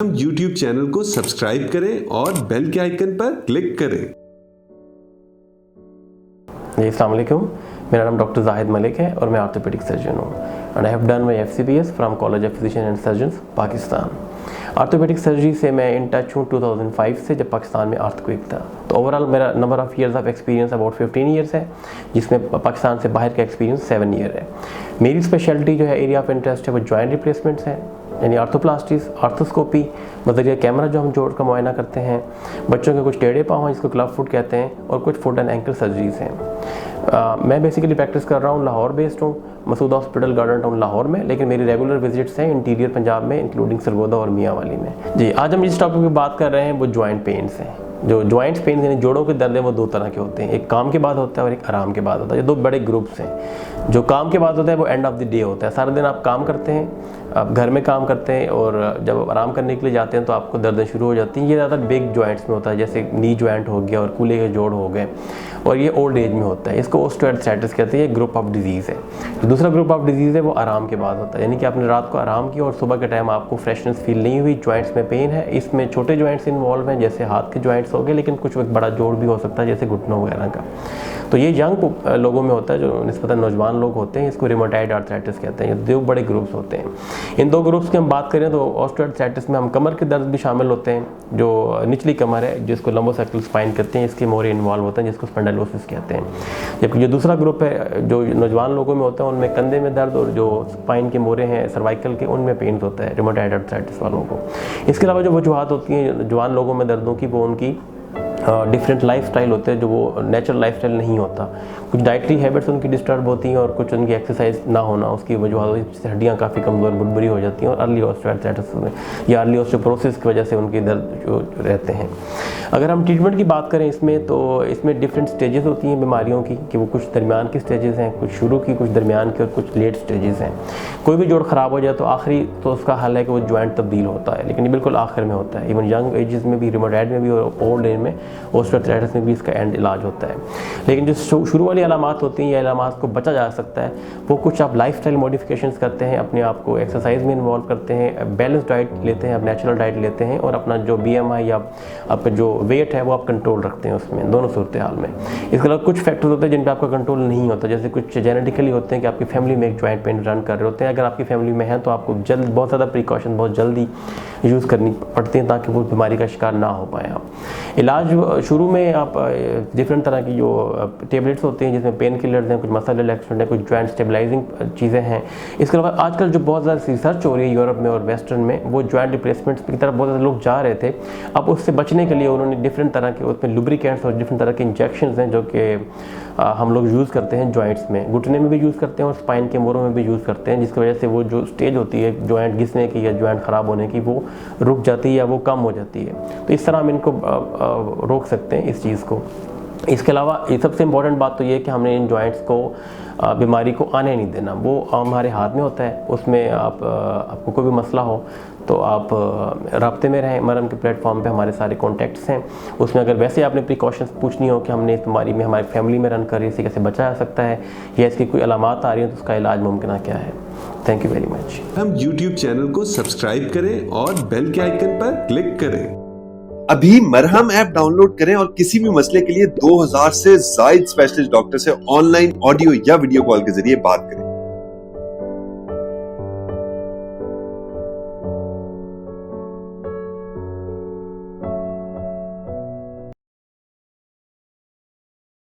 हम YouTube channel को subscribe करें और बेल के आइकन पर क्लिक करें। जी अस्सलाम वालेकुम, मेरा नाम डॉक्टर जाहिद मलिक है और मैं ऑर्थोपेडिक सर्जन हूँ and I have done my FCPS from college of physician and surgeons Pakistan. Orthopaedic surgery से मैं इन टच हूँ 2005 से, जब पाकिस्तान में अर्थक्वेक था। तो ओवरऑल मेरा number of years of experience about 15 years है, जिसमें पाकिस्तान से बाहर का एक्सपीरियंस 7 ईयर है। मेरी स्पेशलिटी जो है, एरिया ऑफ इंटरेस्ट है, वो जॉइंट रिप्लेसमेंट्स हैं, यानी आर्थोप्लास्टीज, आर्थोस्कोपी, मतलब ये कैमरा जो हम जोड़ का मुआयना करते हैं। बच्चों के कुछ टेढ़े पाँव हैं जिसको क्लब फुट कहते हैं, और कुछ फुट एंड एंकल सर्जरीज हैं। मैं बेसिकली प्रैक्टिस कर रहा हूँ, लाहौर बेस्ड हूँ, Masood hospital garden town Lahore में, लेकिन मेरी रेगुलर विजिट्स हैं इंटीरियर पंजाब में, इंक्लूडिंग सरगोदा और मियांवाली में। जी, आज हम जिस टॉपिक की बात कर रहे हैं वो जॉइंट पेन्स हैं। जो जॉइंट्स पेन यानी जोड़ों के दर्द हैं वो दो तरह के होते हैं, एक काम के बाद होता है और एक आराम के बाद होता है। ये दो बड़े ग्रुप्स हैं। जो काम के बाद होता है वो एंड ऑफ द डे होता है, सारा दिन आप काम करते हैं, आप घर में काम करते हैं, और जब आप आराम करने के लिए जाते हैं तो आपको दर्दें शुरू हो जाती हैं। ये ज़्यादा बिग जॉइंट्स में होता है, जैसे नी जॉइंट हो गया और कूल्हे के जोड़ हो गए, और ये ओल्ड एज में होता है। इसको ऑस्टियोआर्थराइटिस कहते हैं, ये ग्रुप ऑफ डिजीज़ है। जो दूसरा ग्रुप ऑफ डिजीज़ है वो आराम के बाद होता है, यानी कि आपने रात को आराम किया और सुबह के टाइम आपको फ्रेशनेस फील नहीं हुई, जॉइंट्स में पेन है। इसमें छोटे जॉइंट्स इन्वॉल्व हैं, जैसे हाथ के जॉइंट्स हो गए, लेकिन कुछ एक बड़ा जोड़ भी हो सकता है, जैसे घुटनों वगैरह का। तो ये यंग लोगों में होता है, जो निस्बतन नौजवान लोग होते हैं, इसको रिमोटाइड आर्थराइटिस कहते हैं। ये दो बड़े ग्रुप्स होते हैं। इन दो ग्रुप्स की हम बात करें तो ऑस्टियोआर्थराइटिस में हम कमर के दर्द भी शामिल होते हैं। जो निचली कमर है, जिसको लंबोसर्कल स्पाइन कहते हैं, इसके मोरे इन्वॉल्व होते हैं, जिसको स्पॉन्डिलोसिस कहते हैं। जबकि जो दूसरा ग्रुप है, जो नौजवान लोगों में होता है, उनमें कंधे में दर्द और जो स्पाइन के मोरे हैं सर्वाइकल के, उनमें पेन होता है रिमोटाइड आर्थराइटिस वालों को। इसके अलावा जो वजूहात होती हैं जवान लोगों में दर्दों की, वो उनकी डिफरेंट लाइफस्टाइल होते हैं, जो वो नेचुरल लाइफस्टाइल नहीं होता। कुछ डाइटरी हैबिट्स उनकी डिस्टर्ब होती हैं, और कुछ उनकी एक्सरसाइज ना होना, उसकी वजह से हड्डियाँ काफ़ी कमज़ोर बुरबुरी हो जाती हैं, और अर्ली ऑस्टियोआर्थराइटिस या अर्ली ऑस्टियोपोरोसिस की वजह से उनके दर्द जो रहते हैं। अगर हम ट्रीटमेंट की बात करें इसमें, तो इसमें डिफरेंट स्टेजेस होती हैं बीमारियों की, कि वो कुछ दरमियान की स्टेजेस हैं, कुछ शुरू की, कुछ दरमियान की, और कुछ लेट स्टेजेस हैं। कोई भी जोड़ ख़राब हो जाए तो आखिरी तो उसका हल है कि वो जॉइंट तब्दील होता है, लेकिन ये बिल्कुल आखिर में होता है। इवन यंग एजेस में भी, रिमोटाइड में भी, और ओल्ड एज में, ऑस्टियोआर्थराइटिस में भी इसका एंड इलाज होता है। लेकिन जो शुरू वाली अलामात होती हैं, ये अलामात को बचा जा सकता है। वो कुछ आप लाइफस्टाइल मॉडिफिकेशंस करते हैं, अपने आप को एक्सरसाइज में इन्वॉल्व करते हैं, बैलेंस डाइट लेते हैं, आप नेचुरल डाइट लेते हैं, और अपना जो BMI या आपका जो वेट है वो आप कंट्रोल रखते हैं उसमें, दोनों सूरत हाल में। इसके अलावा कुछ फैक्टर्स होते हैं जिन पर आपका कंट्रोल नहीं होता, जैसे कुछ जेनेटिकली होते हैं कि आपकी फैमिली में एक जॉइंट पेन रन कर रहे होते हैं। अगर आपकी फैमिली में है तो आपको बहुत ज़्यादा प्रिकॉशन बहुत जल्दी यूज़ करनी पड़ती है, ताकि वो बीमारी का शिकार ना हो पाए आप। इलाज शुरू में आप डिफरेंट तरह की जो टेबलेट्स होती हैं, जिसमें पेन किलर्स हैं, कुछ मसल रिलैक्सेंट है, कुछ जॉइंट स्टेबलाइजिंग चीज़ें हैं। इसके अलावा आजकल जो बहुत ज़्यादा रिसर्च हो रही है यूरोप में और वेस्टर्न में, वो जॉइंट रिप्लेसमेंट्स की तरफ बहुत ज़्यादा लोग जा रहे थे। अब उससे बचने के लिए उन्होंने डिफरेंट तरह के उसमें लुब्रिकेंट्स और डिफरेंट तरह के इंजेक्शंस हैं, जो कि हम लोग यूज़ करते हैं जॉइंट्स में, घुटने में भी यूज़ करते हैं और स्पाइन के मोरों में भी यूज़ करते हैं, जिसकी वजह से वो जो स्टेज होती है जॉइंट घिसने की या जॉइंट ख़राब होने की, वो रुक जाती है या वो कम हो जाती है। तो इस तरह हम इनको रोक सकते हैं इस चीज़ को। इसके अलावा ये सबसे इम्पॉर्टेंट बात तो ये है कि हमने इन जॉइंट्स को बीमारी को आने नहीं देना, वो हमारे हाथ में होता है। उसमें आपको कोई भी मसला हो तो आप राब्ते में रहें। मरहम के प्लेटफॉर्म पे हमारे सारे कॉन्टैक्ट्स हैं, उसमें अगर वैसे आपने प्रिकॉशंस पूछनी हो कि हमने इस बीमारी में हमारी फैमिली में रन कर रही है, इसे कैसे बचा जा सकता है, या इसकी कोई अलामात आ रही है तो उसका इलाज मुमकिन क्या है। Thank you very much. हम YouTube चैनल को सब्सक्राइब करें और बेल के आइकन पर क्लिक करें। अभी मरहम ऐप डाउनलोड करें और किसी भी मसले के लिए 2000 से ज्यादा स्पेशलिस्ट डॉक्टर से ऑनलाइन ऑडियो या वीडियो कॉल के जरिए बात करें।